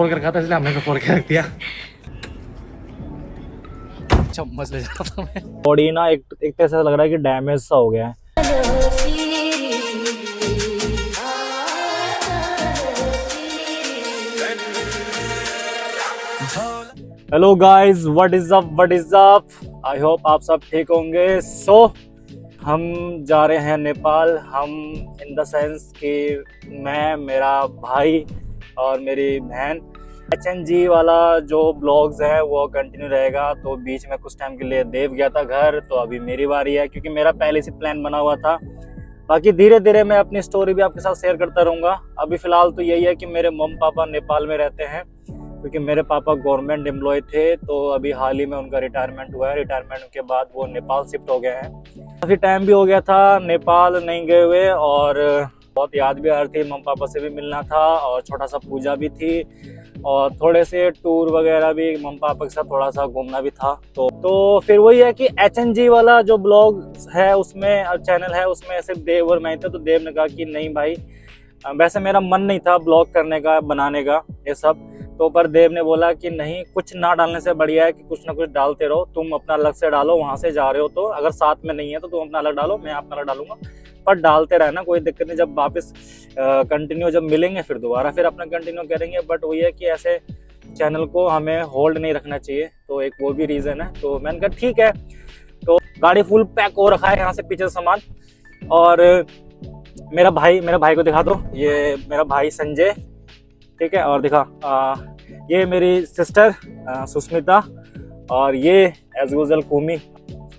फोड़ कर खाता इसलिए हमने तो फोड़ के रख दिया। चम्मच ले जाता था मैं। बॉडी ना एक तरह से लग रहा है कि डैमेज सा हो गया है। Hello guys, what is up. I hope आप सब ठीक होंगे। हम जा रहे हैं नेपाल। हम इन द सेंस कि मैं, मेरा भाई और मेरी बहन। HNG वाला जो ब्लॉग्स है वो कंटिन्यू रहेगा। तो बीच में कुछ टाइम के लिए देव गया था घर, तो अभी मेरी बारी है क्योंकि मेरा पहले से प्लान बना हुआ था। बाकी धीरे धीरे मैं अपनी स्टोरी भी आपके साथ शेयर करता रहूँगा। अभी फ़िलहाल तो यही है कि मेरे मम्मी पापा नेपाल में रहते हैं क्योंकि मेरे पापा गवर्नमेंट एम्प्लॉय थे। तो अभी हाल ही में उनका रिटायरमेंट हुआ है। रिटायरमेंट के बाद वो नेपाल शिफ्ट हो गए हैं। काफ़ी टाइम भी हो गया था नेपाल नहीं गए हुए और बहुत याद भी आ रही थी। मम्मी पापा से भी मिलना था और छोटा सा पूजा भी थी और थोड़े से टूर वगैरह भी मम्मी पापा के साथ थोड़ा सा घूमना भी था। तो फिर वही है कि HNG वाला जो ब्लॉग है उसमें चैनल है उसमें सिर्फ देव और मैं थे। तो देव ने कहा कि नहीं भाई, वैसे मेरा मन नहीं था ब्लॉग करने का, बनाने का ये सब। तो पर देव ने बोला कि नहीं, कुछ ना डालने से बढ़िया है कि कुछ ना कुछ डालते रहो। तुम अपना अलग से डालो, वहां से जा रहे हो तो अगर साथ में नहीं है तो तुम अपना अलग डालो, मैं अपना अलग डालूंगा, पर डालते रहना, कोई दिक्कत नहीं। जब वापस कंटिन्यू जब मिलेंगे फिर दोबारा फिर अपना कंटिन्यू करेंगे। बट वही है कि ऐसे चैनल को हमें होल्ड नहीं रखना चाहिए। तो एक वो भी रीज़न है। तो मैंने कहा ठीक है। तो गाड़ी फुल पैक हो रखा है यहाँ से पीछे सामान। और मेरा भाई को दिखा दो, ये मेरा भाई संजय, ठीक है। और दिखा ये मेरी सिस्टर सुष्मिता और ये एज यूजुअल कुमी।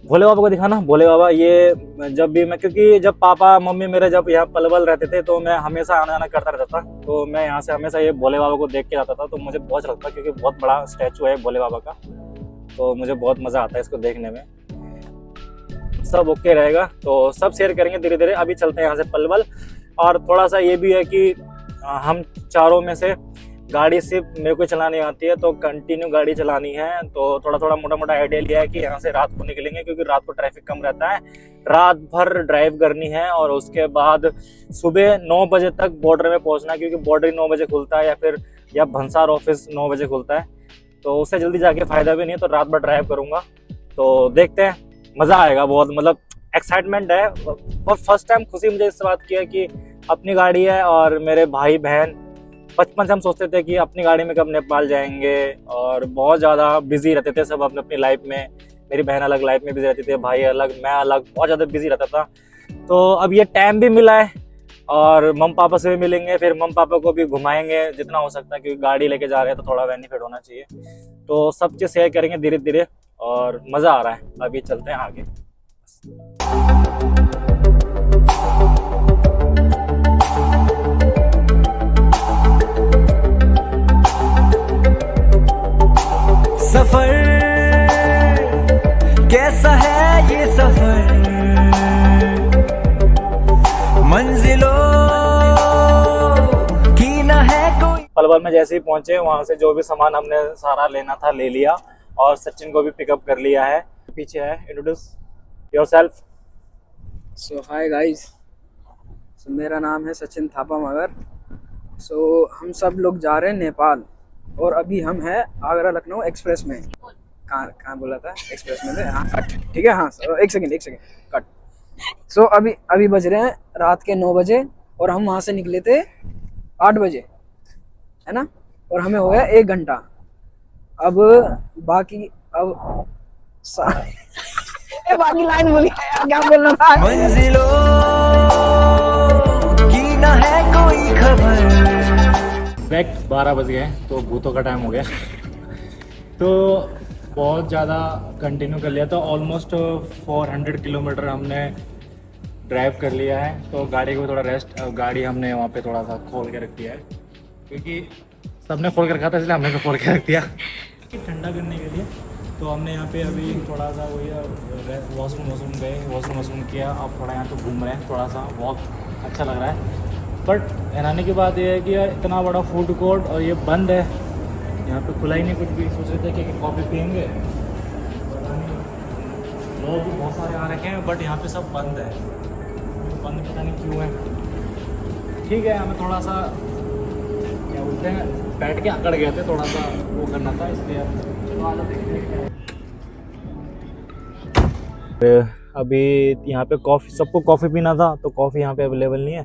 भोले बाबा को दिखाना, भोले बाबा। ये जब भी मैं, क्योंकि जब पापा मम्मी मेरे जब यहाँ पलवल रहते थे तो मैं हमेशा आना जाना करता रहता था। तो मैं यहाँ से हमेशा ये भोले बाबा को देख के आता था। तो मुझे बहुत अच्छा लगता क्योंकि बहुत बड़ा स्टैचू है भोले बाबा का। तो मुझे बहुत मज़ा आता है इसको देखने में। सब ओके रहेगा तो सब शेयर करेंगे धीरे धीरे। अभी चलते हैं यहाँ से पलवल। और थोड़ा सा ये भी है कि हम चारों में से गाड़ी सिर्फ मेरे को चलानी आती है, तो कंटिन्यू गाड़ी चलानी है। तो थोड़ा थोड़ा मोटा मोटा आइडिया लिया है कि यहाँ से रात को निकलेंगे क्योंकि रात को ट्रैफिक कम रहता है। रात भर ड्राइव करनी है और उसके बाद सुबह 9 बजे तक बॉर्डर में पहुँचना है क्योंकि बॉर्डर 9 बजे खुलता है या भंसार ऑफिस 9 बजे खुलता है। तो उससे जल्दी जाके फ़ायदा भी नहीं है। तो रात भर ड्राइव करूँगा। तो देखते हैं, मज़ा आएगा बहुत। मतलब एक्साइटमेंट है और फर्स्ट टाइम खुशी मुझे इस बात की है कि अपनी गाड़ी है। और मेरे भाई बहन बचपन से हम सोचते थे कि अपनी गाड़ी में कब नेपाल जाएंगे और बहुत ज़्यादा बिजी रहते थे सब अपनी लाइफ में। मेरी बहन अलग लाइफ में बिजी रहती थी, भाई अलग, मैं अलग, बहुत ज़्यादा बिजी रहता था। तो अब ये टाइम भी मिला है और मम्मी पापा से भी मिलेंगे, फिर मम्मी पापा को भी घुमाएंगे जितना हो सकता है क्योंकि गाड़ी लेके जा रहे हैं तो थोड़ा बेनिफिट होना चाहिए। तो सब चीज़ शेयर करेंगे धीरे धीरे और मज़ा आ रहा है। अभी चलते हैं आगे। सफर कैसा है ये सफर, मंजिलों की ना है कोई। पलवल में जैसे ही पहुंचे वहां से जो भी सामान हमने सारा लेना था ले लिया और सचिन को भी पिकअप कर लिया है। पीछे है, इंट्रोड्यूस योरसेल्फ। सो हाय गाइस, मेरा नाम है सचिन थापा मगर। सो हम सब लोग जा रहे हैं नेपाल और अभी हम हैं आगरा लखनऊ एक्सप्रेस में। कहाँ बोला था? एक्सप्रेस में थे। हाँ कट, ठीक है। हाँ एक सेकेंड कट। सो अभी बज रहे हैं रात के 9 बजे और हम वहाँ से निकले थे 8 बजे, है ना। और हमें हो गया 1 घंटा। अब बाकी बाकी लाइन बोली क्या बोलना था? मंजिलों की ना है कोई खबर। एग्जैक्ट 12 बज गए तो भूतों का टाइम हो गया। तो बहुत ज़्यादा कंटिन्यू कर लिया था। ऑलमोस्ट 400 किलोमीटर हमने ड्राइव कर लिया है। तो गाड़ी को थोड़ा रेस्ट, गाड़ी हमने वहाँ पे थोड़ा सा खोल के रख दिया है क्योंकि सबने खोल के रखा था इसलिए हमने खोल के रख दिया ठंडा करने के लिए। तो हमने यहाँ पे अभी थोड़ा सा वही वॉशरूम गए, वॉशरूम किया। अब थोड़ा यहाँ पे घूम रहे हैं, थोड़ा सा वॉक अच्छा लग रहा है। बट हैरानी की बात यह है कि इतना बड़ा फूड कोर्ट और ये बंद है, यहाँ पे खुला ही नहीं कुछ भी। सोच रहे थे कि कॉफ़ी पियेंगे, लोग भी बहुत सारे आ रखे हैं बट यहाँ पे सब बंद है। बंद पता नहीं क्यों है। ठीक है, हमें थोड़ा सा क्या बोलते हैं, बैठ के अकड़ गए थे, थोड़ा सा वो करना था, इसलिए चलो आ जाओ देखते हैं क्या। अभी यहाँ पे कॉफ़ी, सबको कॉफ़ी पीना था तो कॉफ़ी यहाँ पे अवेलेबल नहीं है,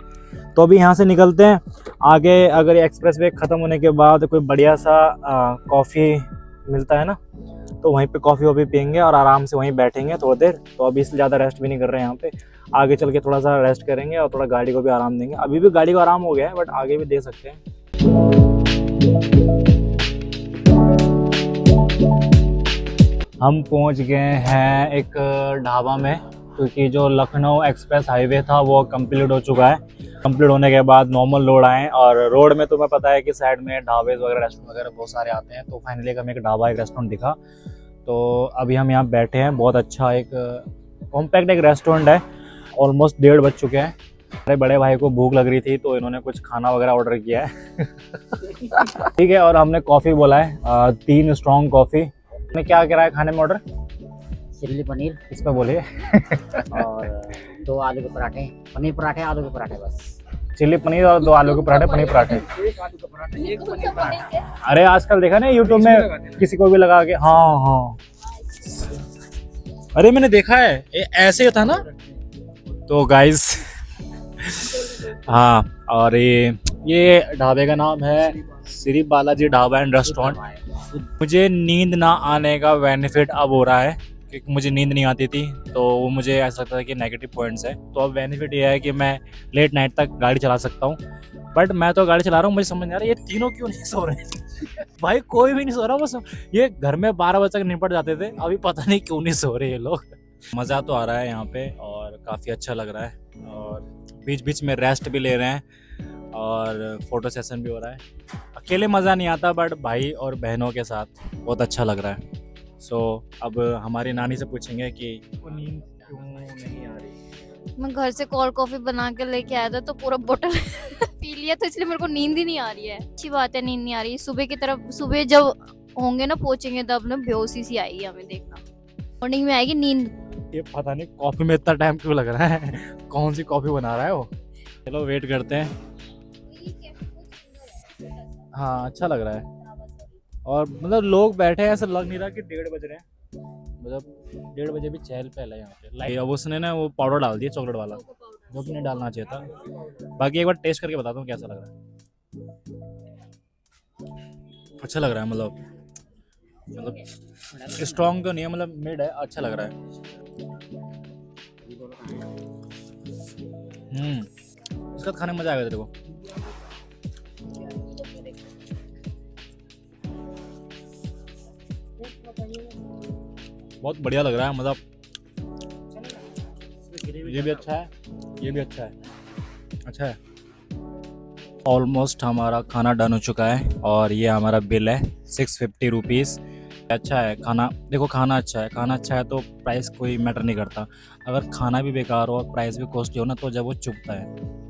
तो अभी यहाँ से निकलते हैं आगे। अगर एक्सप्रेस वे ख़त्म होने के बाद कोई बढ़िया सा कॉफ़ी मिलता है ना, तो वहीं पे कॉफ़ी वॉफ़ी पियेंगे और आराम से वहीं बैठेंगे थोड़ी देर। तो अभी इसलिए ज़्यादा रेस्ट भी नहीं कर रहे हैं यहाँ पे, आगे चल के थोड़ा सा रेस्ट करेंगे और थोड़ा गाड़ी को भी आराम देंगे। अभी भी गाड़ी को आराम हो गया है, बट आगे भी दे सकते हैं। हम पहुँच गए हैं एक ढाबा में, क्योंकि जो लखनऊ एक्सप्रेस हाईवे था वो कंप्लीट हो चुका है। कंप्लीट होने के बाद नॉर्मल रोड आए, और रोड में तुम्हें पता है कि साइड में ढाबे वगैरह, रेस्टोरेंट वगैरह बहुत सारे आते हैं। तो फाइनली हमें एक ढाबा, एक रेस्टोरेंट दिखा, तो अभी हम यहाँ बैठे हैं। बहुत अच्छा एक कॉम्पैक्ट एक रेस्टोरेंट है। ऑलमोस्ट 1:30 बज चुके हैं। मेरे बड़े भाई को भूख लग रही थी तो इन्होंने कुछ खाना वगैरह ऑर्डर किया है। ठीक है, और हमने कॉफ़ी बोला है 3 स्ट्रॉन्ग कॉफ़ी। आपने क्या करा है खाने में ऑर्डर? चिल्ली पनीर इस पर बोलिए। और 2 आलू के पराठे, पनीर पराठे, आलू के पराठे बस। चिल्ली पनीर और 2 आलू के पराठे, पनीर पराठे। एक आलू का पराठा, एक पनीर पराठा। अरे आजकल देखा ना यूट्यूब में किसी को भी लगा के, हाँ हाँ, अरे मैंने देखा है ये ऐसे था ना। तो गाइस हाँ, और ये ढाबे का नाम है श्री बालाजी ढाबा एंड रेस्टोरेंट। मुझे नींद ना आने का बेनिफिट अब हो रहा है, क्योंकि मुझे नींद नहीं आती थी, तो वो मुझे ऐसा लगता था कि नेगेटिव पॉइंट्स है। तो अब बेनिफिट ये है कि मैं लेट नाइट तक गाड़ी चला सकता हूँ। बट मैं तो गाड़ी चला रहा हूँ, मुझे समझ नहीं आ रहा ये तीनों क्यों नहीं सो रहे हैं। भाई कोई भी नहीं सो रहा, बस ये घर में 12 बजे तक निपट जाते थे, अभी पता नहीं क्यों नहीं सो रहे ये लोग। मज़ा तो आ रहा है यहाँ पे और काफ़ी अच्छा लग रहा है, और बीच बीच में रेस्ट भी ले रहे हैं और फोटो सेशन भी हो रहा है। अकेले मज़ा नहीं आता, बट भाई और बहनों के साथ बहुत अच्छा लग रहा है। सो अब हमारी नानी से पूछेंगे कि नींद क्यों नहीं आ रही। मैं घर से कोल्ड कॉफी बना के लेके आया था, तो पूरा बोतल पी लिया, तो इसलिए मेरे को नींद ही नहीं आ रही है। अच्छी बात है, नींद नहीं आ रही। सुबह की तरफ, सुबह जब होंगे ना पहुंचेंगे, तब ना बेहोशी सी आएगी हमें, देखना मॉर्निंग में आएगी नींद। ये पता नहीं कॉफी में इतना टाइम क्यों लग रहा है, कौन सी कॉफी बना रहा है वो। चलो वेट करते हैं। हाँ अच्छा लग रहा है, और मतलब लोग बैठे हैं, ऐसा लग नहीं रहा कि 1:30 बज रहे हैं। मतलब 1:30 बजे भी चहल पहल है यहाँ पे। लाइक अब उसने ना वो पाउडर डाल दिया चॉकलेट वाला, जो कि नहीं डालना चाहिए था। बाकी एक बार टेस्ट करके बताता हूँ कैसा लग रहा है। अच्छा लग रहा है, मतलब स्ट्रॉन्ग तो नहीं है, मतलब मिड है, अच्छा लग रहा है। इसका खाने में मजा आएगा तेरे को। बहुत बढ़िया लग रहा है, मतलब ये भी अच्छा है, ये भी अच्छा है, अच्छा है। ऑलमोस्ट हमारा खाना डन हो चुका है, और ये हमारा बिल है 650 रुपीज़। अच्छा है खाना, देखो खाना अच्छा है, खाना अच्छा है तो प्राइस कोई मैटर नहीं करता। अगर खाना भी बेकार हो और प्राइस भी कॉस्टली हो ना, तो जब वो चुभता है।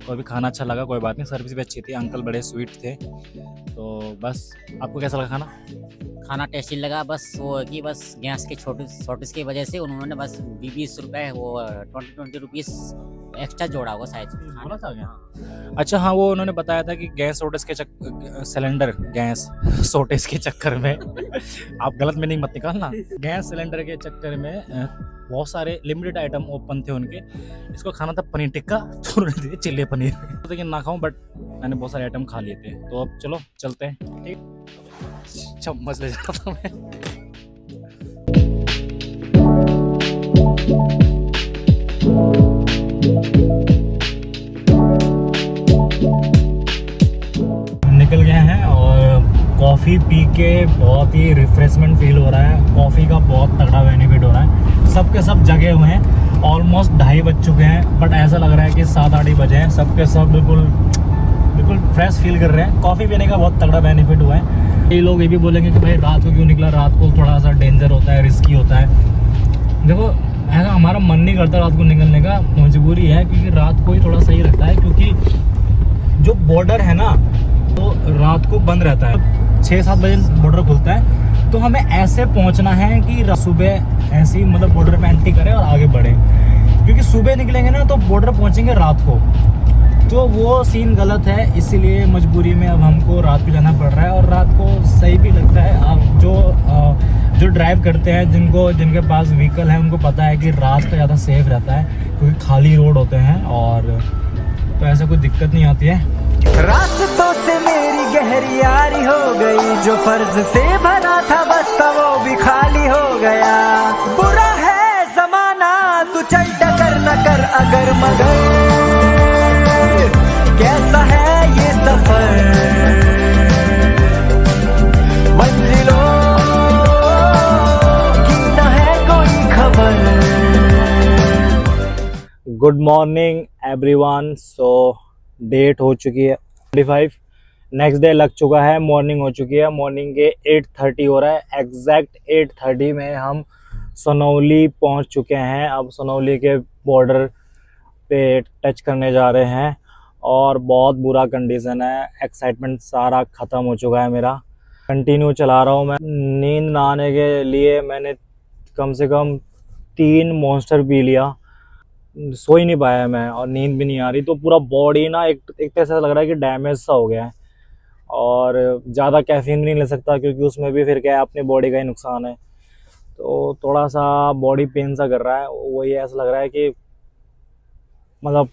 कोई भी खाना अच्छा लगा कोई बात नहीं, सर्विस भी अच्छी थी, अंकल बड़े स्वीट थे। तो बस आपको कैसा लगा खाना? खाना टेस्टी लगा, बस वो है कि बस गैस के शॉर्टेज की वजह से उन्होंने बस 20 रुपये, वो 20 रुपीज़ एक्स्ट्रा जोड़ा होगा शायद। बोला था क्या? अच्छा हाँ, वो उन्होंने बताया था कि गैस शॉर्टेज के सिलेंडर गैस शॉर्टेज के चक्कर में आप गलत में नहीं मत निकालना। गैस सिलेंडर के चक्कर में बहुत सारे लिमिटेड आइटम ओपन थे उनके। इसको खाना था पनीर टिक्का, तो उन्होंने दिया चिल्ली पनीर। तो लेकिन ना खाऊं, बट मैंने बहुत सारे आइटम खा लिए थे। तो अब चलो चलते हैं। ठीक, चम्मच ले जाता मैं। निकल गए हैं और कॉफ़ी पी के बहुत ही रिफ्रेशमेंट फील हो रहा है। कॉफ़ी का बहुत तगड़ा बेनिफिट हो रहा है। सबके सब जगे हुए हैं, ऑलमोस्ट 2:30 बज चुके हैं, बट ऐसा लग रहा है कि 7-8 बजे हैं। सबके सब बिल्कुल फ्रेश फील कर रहे हैं। कॉफ़ी पीने का बहुत तगड़ा बेनिफिट हुआ है। कई लोग ये भी बोलेंगे कि भाई रात को क्यों निकला, रात को थोड़ा सा डेंजर होता है, रिस्की होता है। देखो ऐसा हमारा मन नहीं करता रात को निकलने का, मजबूरी है, क्योंकि रात को ही थोड़ा सही रहता है, क्योंकि जो बॉर्डर है ना तो रात को बंद रहता है। 6-7 बजे बॉर्डर खुलता है, तो हमें ऐसे पहुंचना है कि सुबह ऐसे ही मतलब बॉर्डर पे एंट्री करें और आगे बढ़े, क्योंकि सुबह निकलेंगे ना तो बॉर्डर पहुंचेंगे रात को। तो वो सीन गलत है, इसीलिए मजबूरी में अब हमको रात को जाना पड़ रहा है। और रात को सही भी लगता है। आप जो ड्राइव करते हैं, जिनके पास व्हीकल है, उनको पता है कि रात का ज़्यादा सेफ रहता है, क्योंकि खाली रोड होते हैं और तो ऐसा कोई दिक्कत नहीं आती है। रास्तों से मेरी गहरी यारी हो गई, जो फर्ज से भरा था बस्ता वो भी खाली हो गया। बुरा है जमाना, तू चल टकर न कर अगर मगर, कैसा है ये सफर, मंजिलों की न है कोई खबर। Good morning everyone. So date हो चुकी है 25, नेक्स्ट डे लग चुका है, मॉर्निंग हो चुकी है। मॉर्निंग के 8:30 हो रहा है, एग्जैक्ट 8:30 में हम सनौली पहुंच चुके हैं। अब सनौली के बॉर्डर पे टच करने जा रहे हैं और बहुत बुरा कंडीशन है। एक्साइटमेंट सारा ख़त्म हो चुका है मेरा। कंटिन्यू चला रहा हूँ मैं। नींद ना आने के लिए मैंने कम से कम 3 मॉन्स्टर पी लिया, सो ही नहीं पाया मैं और नींद भी नहीं आ रही। तो पूरा बॉडी ना एक तरह से लग रहा है कि डैमेज सा हो गया है। और ज़्यादा कैफीन भी नहीं ले सकता, क्योंकि उसमें भी फिर क्या है, अपनी बॉडी का ही नुकसान है। तो थोड़ा सा बॉडी पेन सा कर रहा है। वही ऐसा लग रहा है कि मतलब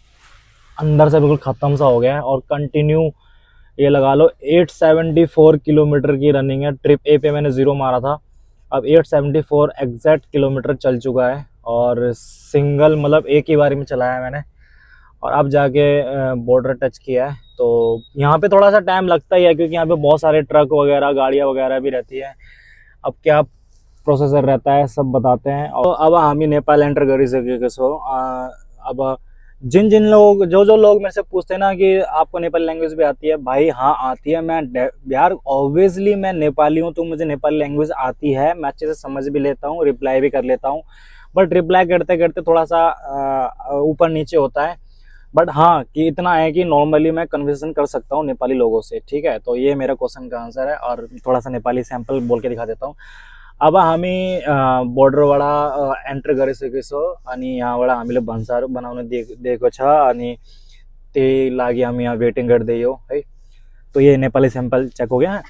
अंदर से बिल्कुल ख़त्म सा हो गया है। और कंटिन्यू ये लगा लो 874 किलोमीटर की रनिंग है। ट्रिप ए पे मैंने 0 मारा था, अब 874 एग्जैक्ट किलोमीटर चल चुका है। और सिंगल मतलब एक ही बारी में चलाया मैंने, और अब जाके बॉर्डर टच किया है। तो यहाँ पे थोड़ा सा टाइम लगता ही है, क्योंकि यहाँ पे बहुत सारे ट्रक वगैरह, गाड़ियाँ वगैरह भी रहती है। अब क्या प्रोसेसर रहता है सब बताते हैं। और अब हम ही नेपाल एंटर कर सके। सो अब जिन लोग जो लोग मेरे से पूछते हैं ना कि आपको नेपाली लैंग्वेज भी आती है, भाई हाँ आती है। मैं यार ऑब्वियसली मैं नेपाली हूँ, तो मुझे नेपाली लैंग्वेज आती है। मैं अच्छे से समझ भी लेता हूँ, रिप्लाई भी कर लेता हूँ। बट रिप्लाई करते करते थोड़ा सा ऊपर नीचे होता है। बट हाँ कि इतना है कि नॉर्मली मैं कन्वर्सेशन कर सकता हूँ नेपाली लोगों से, ठीक है। तो ये मेरा क्वेश्चन का आंसर है। और थोड़ा सा नेपाली सैंपल बोल के दिखा देता हूँ। अब हामी बोर्डरबाट एन्टर गरिसकेछौँ अनि यहाँबाट हामीले भन्सार बनाउन दिएको छ अनि त्यही लागि हामी यहाँ वेटिङ गर्दै हो है। तो ये नेपाली सैंपल चेक हो गया है।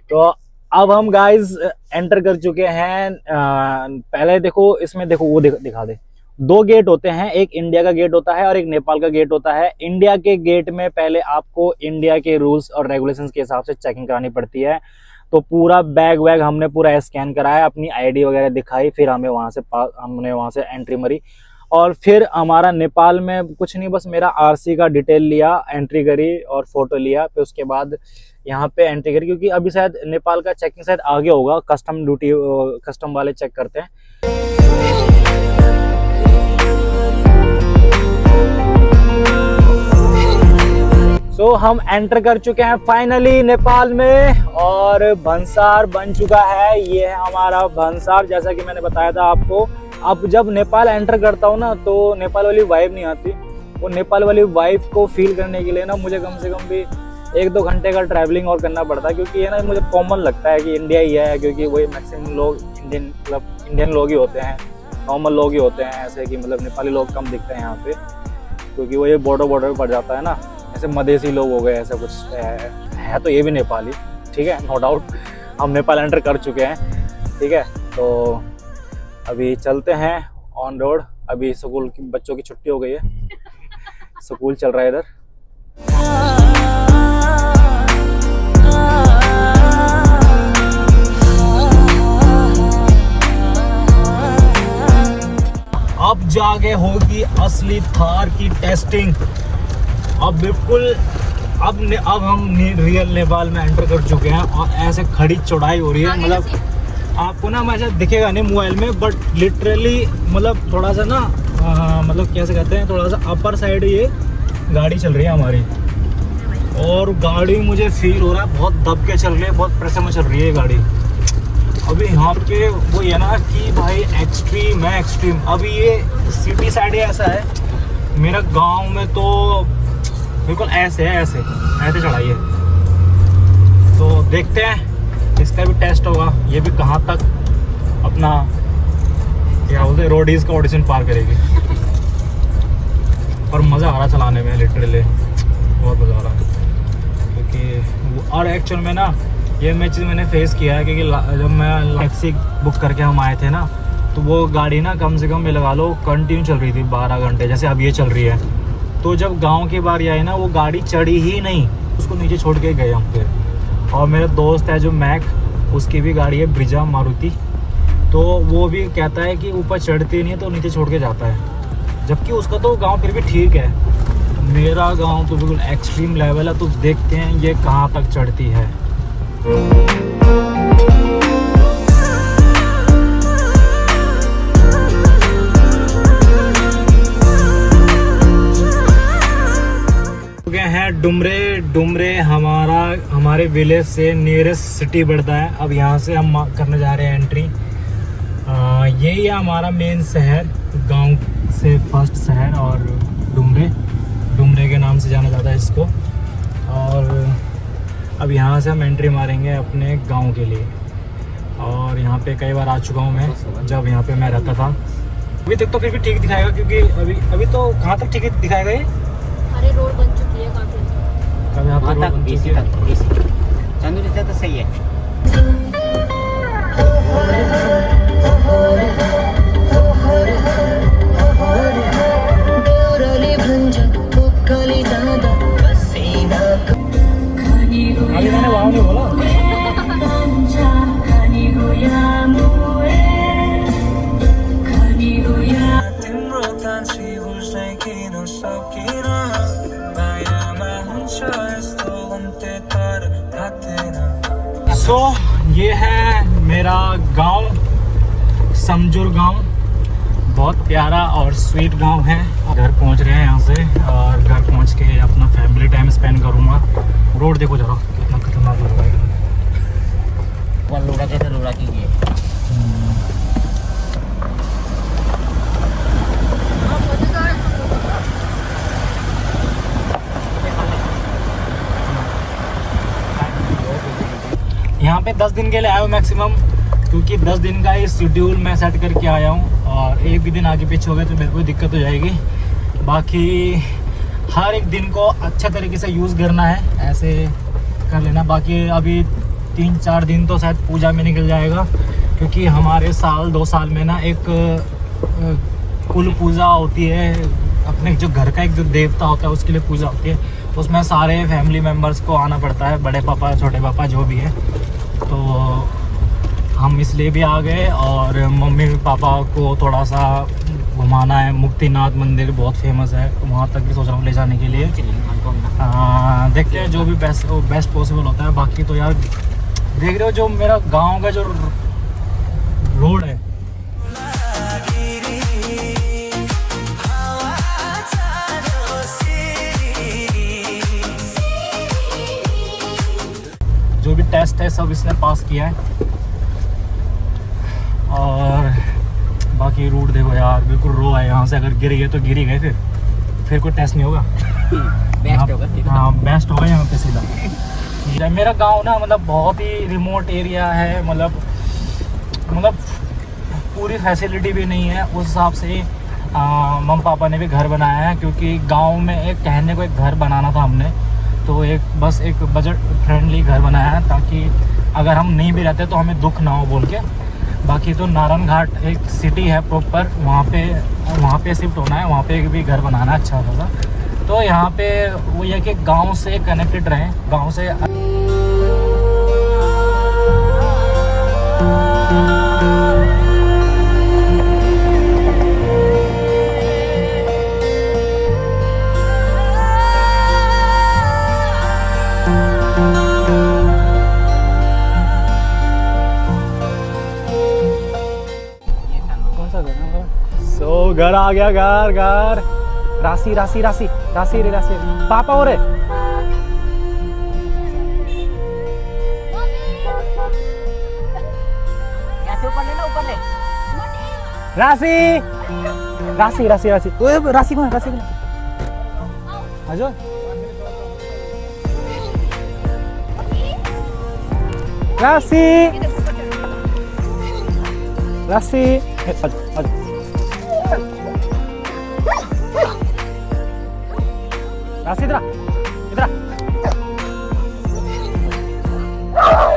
तो अब हम गाइस एंटर कर चुके हैं। पहले देखो इसमें, देखो वो दिखा दे, 2 गेट होते हैं, एक इंडिया का गेट होता है और एक नेपाल का गेट होता है। इंडिया के गेट में पहले आपको इंडिया के रूल्स और रेगुलेशंस के हिसाब से चेकिंग करानी पड़ती है। तो पूरा बैग वैग हमने पूरा स्कैन कराया, अपनी आईडी वगैरह दिखाई, फिर हमने वहाँ से एंट्री मरी। और फिर हमारा नेपाल में कुछ नहीं, बस मेरा आरसी का डिटेल लिया, एंट्री करी और फोटो लिया। फिर उसके बाद यहाँ पे एंट्री करी, क्योंकि अभी शायद नेपाल का चेकिंग शायद आगे होगा, कस्टम ड्यूटी, कस्टम वाले चेक करते हैं। सो हम एंटर कर चुके हैं फाइनली नेपाल में, और भंसार बन चुका है। ये है हमारा भंसार, जैसा कि मैंने बताया था आपको। अब जब नेपाल एंटर करता हूँ ना, तो नेपाल वाली वाइब नहीं आती। वो नेपाल वाली वाइब को फील करने के लिए ना मुझे कम से कम भी 1-2 घंटे का ट्रैवलिंग और करना पड़ता है, क्योंकि ये ना मुझे कॉमन लगता है कि इंडिया ही है, क्योंकि वही मैक्सिमम लोग इंडियन लोग ही होते हैं, नॉर्मल लोग ही होते हैं। ऐसे कि मतलब नेपाली लोग कम दिखते हैं यहाँ पे, क्योंकि वो ये बॉर्डर पे पड़ जाता है ना। ऐसे मधेसी लोग हो गए, ऐसा कुछ है तो ये भी नेपाली, ठीक है, नो डाउट। हम नेपाल एंटर कर चुके हैं, ठीक है। तो अभी चलते हैं ऑन रोड। अभी स्कूल की बच्चों की छुट्टी हो गई है, स्कूल चल रहा है इधर। अब जाके होगी असली थार की टेस्टिंग। अब बिल्कुल अब हम रियल नेपाल में एंटर कर चुके हैं, और ऐसे खड़ी चौड़ाई हो रही है। मतलब आपको ना वैसे दिखेगा नहीं मोबाइल में, बट लिटरली मतलब थोड़ा सा ना मतलब कैसे कहते हैं, थोड़ा सा अपर साइड ये गाड़ी चल रही है हमारी। और गाड़ी मुझे फील हो रहा है बहुत दब के चल रही है, बहुत प्रेशर में चल रही है गाड़ी। अभी यहाँ पे वो ये ना कि भाई एक्सट्रीम है, एक्सट्रीम। अभी ये सिटी साइड ऐसा है, मेरा गांव में तो बिल्कुल ऐसे है, ऐसे चढ़ाई है। तो देखते हैं, इसका भी टेस्ट होगा, ये भी कहाँ तक अपना क्या बोलते हैं रोडीज का ऑडिशन पार करेगी। पर मज़ा आ रहा चलाने में लिटरली। बहुत मज़ा आ रहा है क्योंकि और एक्चुअल में ना ये मैं चीज़ मैंने फेस किया है क्योंकि जब मैं टैक्सी बुक करके हम आए थे ना, तो वो गाड़ी ना कम से कम ये लगा लो कंटिन्यू चल रही थी 12 घंटे, जैसे अब ये चल रही है। तो जब गांव की बारी आई ना, वो गाड़ी चढ़ी ही नहीं, उसको नीचे छोड़ के गए हम फिर। और मेरा दोस्त है जो मैक, उसकी भी गाड़ी है ब्रिजा मारुति, तो वो भी कहता है कि ऊपर चढ़ती नहीं है तो नीचे छोड़ के जाता है, जबकि उसका तो गांव फिर भी ठीक है। मेरा गांव तो बिल्कुल एक्सट्रीम लेवल है, तो देखते हैं ये कहाँ तक चढ़ती है। हैं डुमरे हमारे विलेज से नियरेस्ट सिटी पड़ता है। अब यहाँ से हम करने जा रहे हैं एंट्री। यही है हमारा मेन शहर, गांव से फर्स्ट शहर, और डुमरे के नाम से जाना जाता है इसको। और अब यहाँ से हम एंट्री मारेंगे अपने गांव के लिए। और यहाँ पे कई बार आ चुका हूँ मैं, जब यहाँ पे मैं रहता था। अभी तक तो फिर भी ठीक दिखाएगा, क्योंकि अभी तो कहाँ तक ठीक दिखाएगा ये? अरे रोड बन चुकी है काफी। कब यहाँ पे रोड बन चुकी है? चंदूरी से तो सही है। अभी मैंने वहाँ नहीं बोला। सो ये है मेरा गांव, समजुर गांव। बहुत प्यारा और स्वीट गांव है। घर पहुंच रहे हैं यहाँ से, और घर पहुंच के अपना फैमिली टाइम स्पेंड करूँगा। रोड देखो जरा कितना खतरनाक लग रहा है। वो लोड़ा कैसे लोड़ा कीजिए। यहाँ पे 10 दिन के लिए आया हूँ मैक्सिमम, क्योंकि 10 दिन का ही शेड्यूल मैं सेट करके आया हूँ। और एक भी दिन आगे पीछे हो गए तो मेरे को दिक्कत हो जाएगी। बाकी हर एक दिन को अच्छे तरीके से यूज़ करना है, ऐसे कर लेना। बाकी अभी 3-4 दिन तो शायद पूजा में निकल जाएगा, क्योंकि हमारे साल 2 साल में ना एक कुल पूजा होती है। अपने जो घर का एक जो देवता होता है उसके लिए पूजा होती है। उसमें सारे फैमिली मेम्बर्स को आना पड़ता है, बड़े पापा छोटे पापा जो भी है। तो हम इसलिए भी आ गए, और मम्मी पापा को थोड़ा सा घुमाना है। मुक्तिनाथ मंदिर बहुत फेमस है, वहाँ तक भी सोच रहा हूँ ले जाने के लिए। देखते हैं जो भी बेस्ट पॉसिबल होता है। बाकी तो यार देख रहे हो जो मेरा गांव का जो रोड है, जो भी टेस्ट है सब इसने पास किया है। और बाकी रूट देखो यार, बिल्कुल रो है। यहाँ से अगर गिर गए तो गिर ही गए, फिर कोई टेस्ट नहीं होगा। बेस्ट होगा। हाँ बेस्ट होगा यहाँ पे सीधा। मेरा गांव ना मतलब बहुत ही रिमोट एरिया है, मतलब पूरी फैसिलिटी भी नहीं है। उस हिसाब से मम्मी पापा ने भी घर बनाया है, क्योंकि गांव में एक कहने को एक घर बनाना था हमने, तो बस एक बजट फ्रेंडली घर बनाया है, ताकि अगर हम नहीं भी रहते तो हमें दुख ना हो बोल के। बाकी तो नारायण घाट एक सिटी है प्रॉपर, वहाँ पे शिफ्ट होना है, वहाँ पे भी घर बनाना है अच्छा खासा। तो यहाँ पे वो ये कि गांव से कनेक्टेड रहें, गांव से। सो घर आ गया, घर राशि पापा हो रहे। ऊपर ले राशि ओए राशि कौन आजो राशि राशि इधर इधर आ।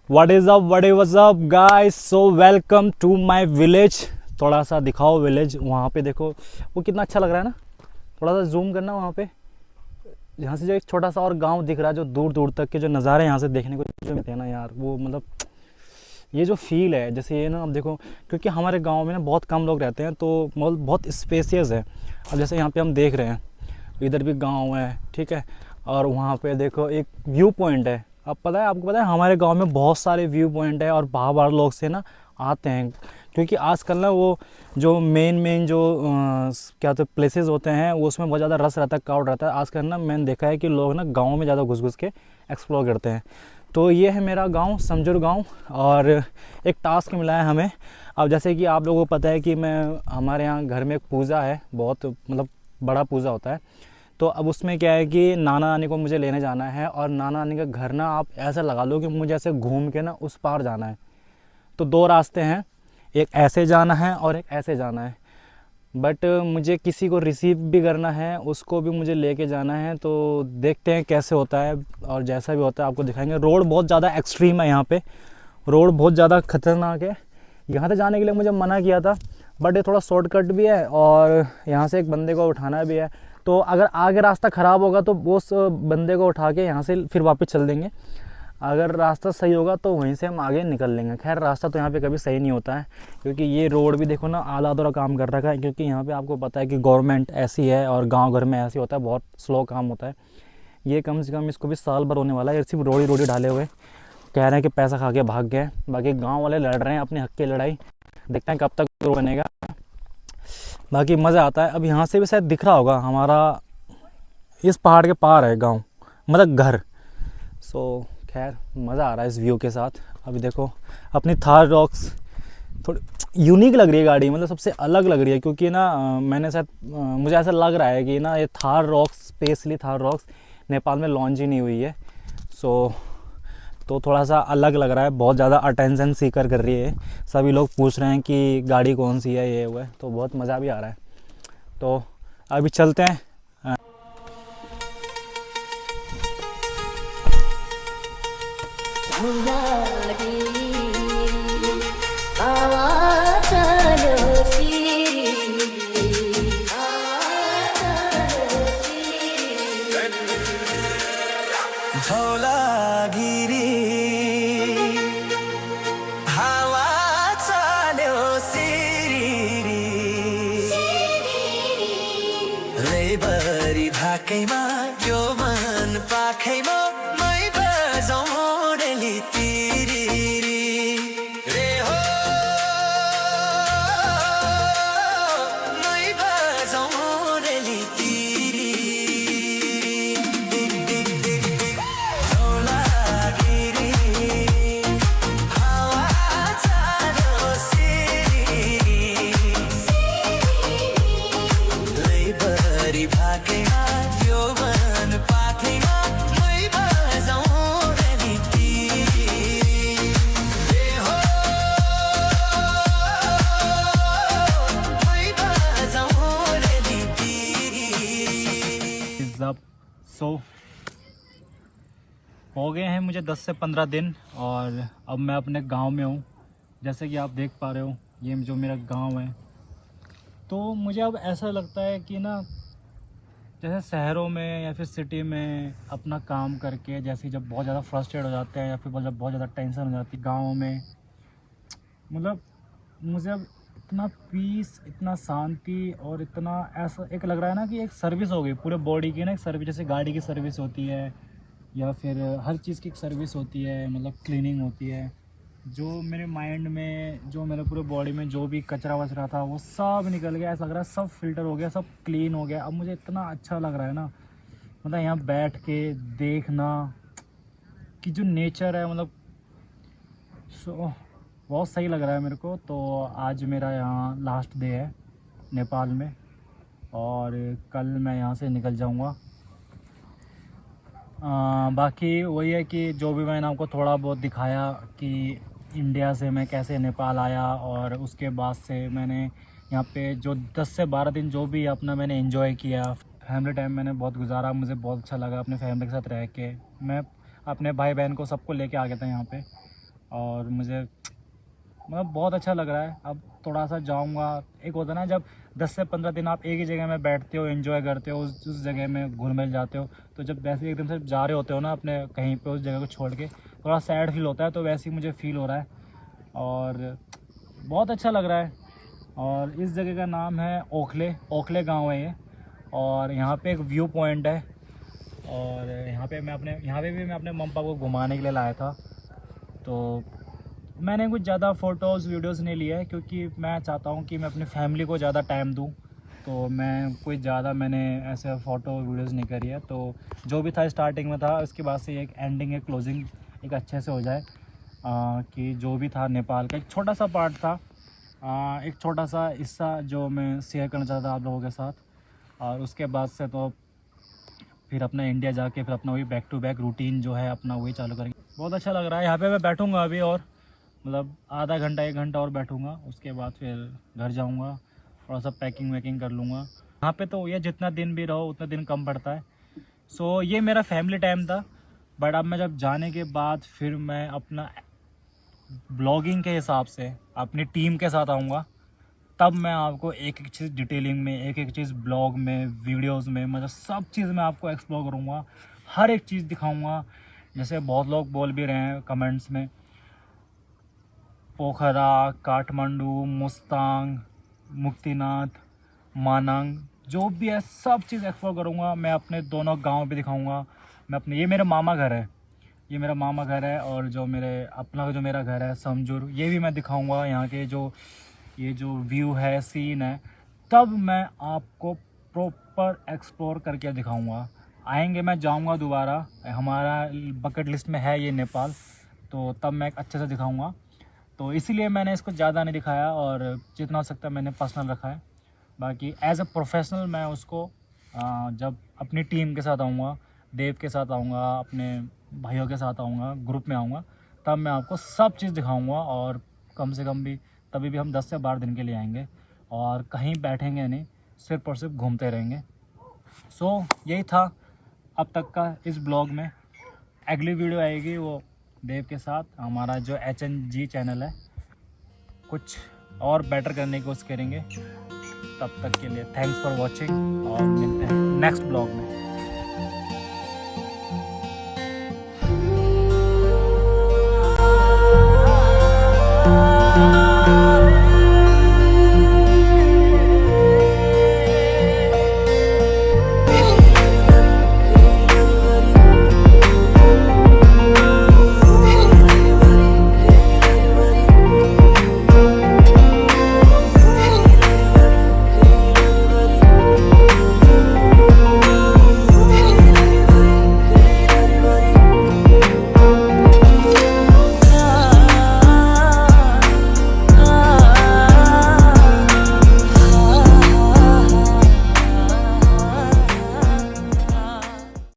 What is up guys, so welcome to my village। थोड़ा सा दिखाओ विलेज, वहाँ पे देखो वो कितना अच्छा लग रहा है ना। थोड़ा सा जूम करना वहाँ पे, यहाँ से जो एक छोटा सा और गांव दिख रहा है, जो दूर दूर तक के जो नज़ारे यहाँ से देखने को जो मिलते हैं ना यार, वो मतलब ये जो फील है, जैसे ये ना अब देखो, क्योंकि हमारे गांव में ना बहुत कम लोग रहते हैं तो बहुत स्पेसियस है। अब जैसे यहाँ पे हम देख रहे हैं, इधर भी गांव है, ठीक है, और वहाँ पे देखो एक व्यू पॉइंट है। अब पता है, आपको पता है हमारे गांव में बहुत सारे व्यू पॉइंट है और बाहर लोग से ना आते हैं, क्योंकि आजकल ना वो जो मेन जो क्या तो प्लेसेस होते हैं वो उसमें बहुत ज़्यादा रस रहता है, क्राउड रहता है। आजकल ना मैंने देखा है कि लोग ना गाँव में ज़्यादा घुस के एक्सप्लोर करते हैं। तो ये है मेरा गांव, समझुर गांव, और एक टास्क मिला है हमें। अब जैसे कि आप लोगों को पता है कि हमारे यहाँ घर में एक पूजा है, बहुत मतलब बड़ा पूजा होता है। तो अब उसमें क्या है कि नाना नानी को मुझे लेने जाना है, और नाना नानी का घर ना आप ऐसा लगा लो कि मुझे ऐसे घूम के ना उस पार जाना है। तो दो रास्ते हैं, एक ऐसे जाना है और एक ऐसे जाना है, बट मुझे किसी को रिसीव भी करना है, उसको भी मुझे लेके जाना है। तो देखते हैं कैसे होता है, और जैसा भी होता है आपको दिखाएंगे। रोड बहुत ज़्यादा एक्सट्रीम है यहाँ पे, रोड बहुत ज़्यादा ख़तरनाक है। यहाँ से जाने के लिए मुझे मना किया था, बट ये थोड़ा शॉर्टकट भी है और यहाँ से एक बंदे को उठाना भी है। तो अगर आगे रास्ता ख़राब होगा तो उस बंदे को उठा के यहाँ से फिर वापस चल देंगे, अगर रास्ता सही होगा तो वहीं से हम आगे निकल लेंगे। खैर रास्ता तो यहाँ पे कभी सही नहीं होता है, क्योंकि ये रोड भी देखो ना आधा अधूरा काम कर रखा है, क्योंकि यहाँ पे आपको पता है कि गवर्नमेंट ऐसी है और गांव घर में ऐसी होता है, बहुत स्लो काम होता है। ये कम से कम इसको भी साल भर होने वाला है, सिर्फ रोड ही डाले हुए, कह रहे हैं कि पैसा खा के भाग गए। बाकी गाँव वाले लड़ रहे हैं अपने हक की लड़ाई, देखते हैं कब तक रोड बनेगा। बाकी मज़ा आता है। अब यहाँ से भी शायद दिख रहा होगा, हमारा इस पहाड़ के पार है गाँव, मतलब घर। सो खैर मज़ा आ रहा है इस व्यू के साथ। अभी देखो अपनी थार रॉक्स थोड़ी यूनिक लग रही है गाड़ी, मतलब सबसे अलग लग रही है, क्योंकि ना मैंने शायद मुझे ऐसा लग रहा है कि ना ये Thar rocks, specially Thar rocks Nepal में लॉन्च ही नहीं हुई है। तो थोड़ा सा अलग लग रहा है, बहुत ज़्यादा अटेंशन सीकर कर रही है, सभी लोग पूछ रहे हैं कि गाड़ी कौन सी है, ये वो है, तो बहुत मज़ा भी आ रहा है। तो अभी चलते हैं। लेबरी भाकैमा यो मन पाखैमा मै बजाउँदै तिरिरी रे हो मै बजाउँदै तिरिरी धौलागिरी हावा चालो सिरिरी लेबरी भाकैमा यो मन पाखैमा मै बजाउँदै तिरिरी रे हो मै बजाउँदै तिरिरी। सो हो गए हैं मुझे 10 से 15 दिन, और अब मैं अपने गांव में हूँ। जैसे कि आप देख पा रहे हो, ये जो मेरा गांव है, तो मुझे अब ऐसा लगता है कि ना, जैसे शहरों में या फिर सिटी में अपना काम करके जैसे जब बहुत ज़्यादा फ्रस्ट्रेट हो जाते हैं या फिर जब बहुत ज़्यादा टेंशन हो जाती है, गाँव में मतलब मुझे अब इतना पीस, इतना शांति और इतना ऐसा एक लग रहा है ना कि एक सर्विस हो गई पूरे बॉडी की ना, एक सर्विस, जैसे गाड़ी की सर्विस होती है या फिर हर चीज़ की एक सर्विस होती है, मतलब क्लीनिंग होती है। जो मेरे माइंड में, जो मेरे पूरे बॉडी में जो भी कचरा वचरा था वो सब निकल गया, ऐसा लग रहा है सब फिल्टर हो गया, सब क्लीन हो गया। अब मुझे इतना अच्छा लग रहा है ना, मतलब यहाँ बैठ के देखना कि जो नेचर है, मतलब बहुत सही लग रहा है मेरे को। तो आज मेरा यहाँ लास्ट डे है नेपाल में और कल मैं यहाँ से निकल जाऊँगा। बाकी वही है कि जो भी मैंने आपको थोड़ा बहुत दिखाया कि इंडिया से मैं कैसे नेपाल आया और उसके बाद से मैंने यहाँ पे जो 10 से 12 दिन जो भी अपना मैंने एंजॉय किया, फैमिली टाइम मैंने बहुत गुजारा, मुझे बहुत अच्छा लगा अपने फैमिली के साथ रह के। मैं अपने भाई बहन को सबको लेके आ गया था यहाँ पे और मुझे मतलब बहुत अच्छा लग रहा है। अब थोड़ा सा जाऊँगा, एक होता है ना जब 10 से 15 दिन आप एक ही जगह में बैठते हो, एंजॉय करते हो, उस जगह में घुल मिल जाते हो, तो जब वैसे एकदम से जा रहे होते हो ना अपने कहीं पे उस जगह को छोड़ के, थोड़ा सैड फील होता है। तो वैसे ही मुझे फील हो रहा है और बहुत अच्छा लग रहा है। और इस जगह का नाम है ओखले गाँव है ये, और यहाँ पर एक व्यू पॉइंट है और यहाँ पे भी मैं अपने मम्मा को घुमाने के लिए लाया था। तो मैंने कुछ ज़्यादा फ़ोटोज़ वीडियोज़ नहीं लिए क्योंकि मैं चाहता हूँ कि मैं अपनी फैमिली को ज़्यादा टाइम दूँ, तो मैं कोई ज़्यादा मैंने ऐसे फ़ोटो वीडियोज़ नहीं करी है। तो जो भी था स्टार्टिंग में था, उसके बाद से एक एंडिंग, एक क्लोजिंग एक अच्छे से हो जाए कि जो भी था नेपाल का एक छोटा सा पार्ट था, एक छोटा सा हिस्सा जो मैं शेयर करना चाहता था आप लोगों के साथ। और उसके बाद से तो फिर अपना इंडिया जाके फिर अपना वही बैक टू बैक रूटीन जो है अपना वही चालू करेंगे। बहुत अच्छा लग रहा है। यहाँ पे मैं बैठूँगा अभी और मतलब आधा घंटा 1 घंटा और बैठूँगा, उसके बाद फिर घर जाऊँगा, थोड़ा सा पैकिंग वैकिंग कर लूँगा। यहाँ पे तो ये जितना दिन भी रहो उतना दिन कम पड़ता है। सो ये मेरा फैमिली टाइम था, बट अब मैं जब जाने के बाद फिर मैं अपना ब्लॉगिंग के हिसाब से अपनी टीम के साथ आऊँगा, तब मैं आपको एक एक चीज़ डिटेलिंग में, एक एक चीज़ ब्लॉग में, वीडियोस में, मतलब सब चीज़ मैं आपको एक्सप्लोर करूँगा, हर एक चीज़ दिखाऊँगा। जैसे बहुत लोग बोल भी रहे हैं कमेंट्स में, पोखरा, काठमांडू, मुस्तांग, मुक्तिनाथ, मानंग, जो भी है सब चीज़ एक्सप्लोर करूँगा। मैं अपने दोनों गांव भी दिखाऊँगा। मैं अपने, ये मेरा मामा घर है, ये मेरा मामा घर है, और जो मेरे अपना जो मेरा घर है समजुर, ये भी मैं दिखाऊँगा। यहाँ के जो ये जो व्यू है, सीन है, तब मैं आपको प्रॉपर एक्सप्लोर करके दिखाऊँगा। आएंगे, मैं जाऊँगा दोबारा, हमारा बकेट लिस्ट में है ये नेपाल, तो तब मैं अच्छे से दिखाऊँगा। तो इसीलिए मैंने इसको ज़्यादा नहीं दिखाया और जितना हो सकता है मैंने पर्सनल रखा है। बाकी एज अ प्रोफेशनल मैं उसको जब अपनी टीम के साथ आऊँगा, देव के साथ आऊँगा, अपने भाइयों के साथ आऊँगा, ग्रुप में आऊँगा, तब मैं आपको सब चीज़ दिखाऊँगा। और कम से कम भी तभी भी हम 10 से 12 दिन के लिए आएंगे और कहीं बैठेंगे नहीं, सिर्फ और सिर्फ घूमते रहेंगे। सो यही था अब तक का इस ब्लॉग में। अगली वीडियो आएगी वो देव के साथ, हमारा जो HNG चैनल है, कुछ और बेटर करने की कोशिश करेंगे। तब तक के लिए थैंक्स फॉर वॉचिंग और मिलते हैं नेक्स्ट ब्लॉग में।